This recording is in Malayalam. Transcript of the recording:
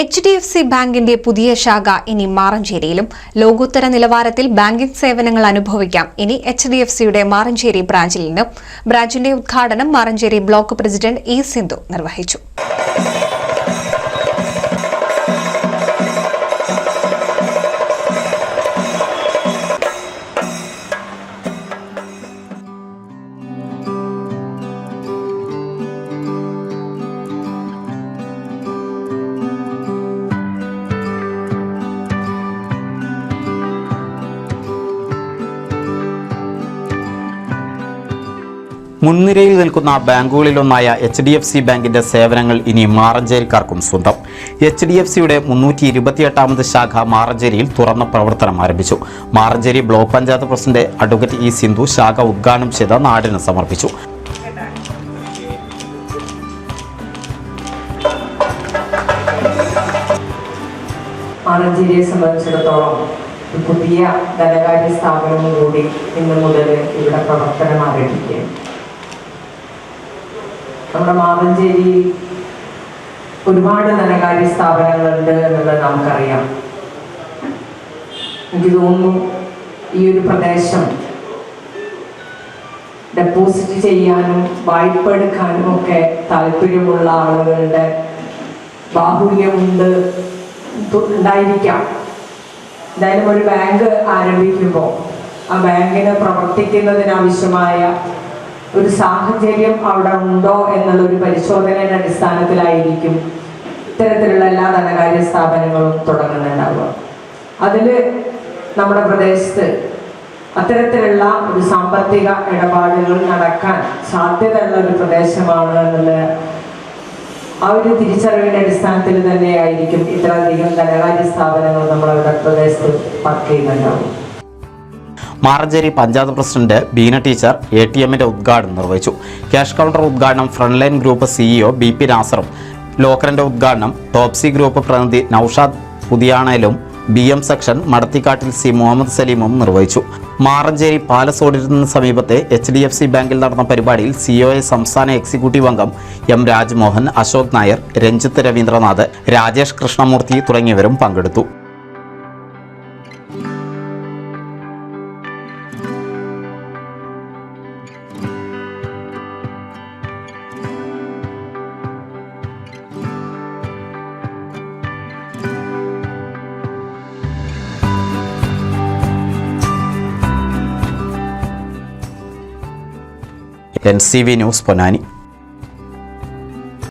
HDFC ബാങ്കിന്റെ പുതിയ ശാഖ ഇനി മാറഞ്ചേരിയിലും ലോകോത്തര നിലവാരത്തിൽ ബാങ്കിംഗ് സേവനങ്ങൾ അനുഭവിക്കാം ഇനി HDFCയുടെ മാറഞ്ചേരി ബ്രാഞ്ചിൽ നിന്നും. ബ്രാഞ്ചിന്റെ ഉദ്ഘാടനം Maranchery block president E Sindhu നിർവഹിച്ചു. മുൻനിരയിൽ നിൽക്കുന്ന ബാങ്കുകളിലൊന്നായ HDFC ബാങ്കിന്റെ സേവനങ്ങൾ ഇനി മാറഞ്ചേരിക്കാർക്കും സ്വന്തം. HDFCയുടെ 328ാമത് ശാഖ മാറഞ്ചേരിയിൽ തുറന്ന പ്രവർത്തനം ആരംഭിച്ചു. Maranchery block panchayat president advocate E Sindhu ശാഖ ഉദ്ഘാടനം ചെയ്ത് നാടിന് സമർപ്പിച്ചു. മാറഞ്ചേരിയെ സംബന്ധിച്ചിടത്തോളം പുതിയ ധനകാര്യ സ്ഥാപനവും കൂടി ഇന്ന് മുതൽ ഇവിടെ പ്രവർത്തനം ആരംഭിക്കുകയാണ്. നമ്മുടെ മാറഞ്ചേരി ഒരുപാട് ധനകാര്യ സ്ഥാപനങ്ങളുണ്ട് എന്നുള്ളത് നമുക്കറിയാം. എനിക്ക് തോന്നുന്നു ഈ ഒരു പ്രദേശം ഡെപ്പോസിറ്റ് ചെയ്യാനും വായ്പ എടുക്കാനും ഒക്കെ താല്പര്യമുള്ള ആളുകളുടെ ബാഹുല്യമുണ്ട് ഉണ്ടായിരിക്കാം. എന്തായാലും ഒരു ബാങ്ക് ആരംഭിക്കുമ്പോൾ ആ ബാങ്കിന് പ്രവർത്തിക്കുന്നതിനാവശ്യമായ ഒരു സാഹചര്യം അവിടെ ഉണ്ടോ എന്നുള്ളൊരു പരിശോധനയുടെ അടിസ്ഥാനത്തിലായിരിക്കും ഇത്തരത്തിലുള്ള എല്ലാ ധനകാര്യ സ്ഥാപനങ്ങളും തുടങ്ങുന്നുണ്ടാവുക. അതിൽ നമ്മുടെ പ്രദേശത്ത് അത്തരത്തിലുള്ള ഒരു സാമ്പത്തിക ഇടപാടുകൾ നടക്കാൻ സാധ്യതയുള്ള ഒരു പ്രദേശമാണ് എന്നുള്ള ആ ഒരു തിരിച്ചറിവിൻ്റെ അടിസ്ഥാനത്തിൽ തന്നെയായിരിക്കും ഇത്രയധികം ധനകാര്യ സ്ഥാപനങ്ങൾ നമ്മളവിടെ പ്രദേശത്ത് വർക്ക് ചെയ്യുന്നുണ്ടാവും. മാറഞ്ചേരി പഞ്ചായത്ത് പ്രസിഡന്റ് ബീന ടീച്ചർ ATMന്റെ ഉദ്ഘാടനം നിർവഹിച്ചു. ക്യാഷ് കൗണ്ടർ ഉദ്ഘാടനം ഫ്രണ്ട്ലൈൻ ഗ്രൂപ്പ് CEO BP നാസറും, ലോക്കറിന്റെ ഉദ്ഘാടനം ടോപ്സി ഗ്രൂപ്പ് പ്രതിനിധി നൌഷാദ് പുതിയാണയിലും BM section Madathikkattil C Muhammad സലീമും നിർവഹിച്ചു. മാറഞ്ചേരി പാലസ് ഓഡിറ്ററിന് സമീപത്തെ HDFC ബാങ്കിൽ നടന്ന പരിപാടിയിൽ COA സംസ്ഥാന എക്സിക്യൂട്ടീവ് അംഗം M രാജ്മോഹൻ, അശോക് നായർ, രഞ്ജിത്ത് രവീന്ദ്രനാഥ്, രാജേഷ് കൃഷ്ണമൂർത്തി തുടങ്ങിയവരും പങ്കെടുത്തു. NCV news Ponnani.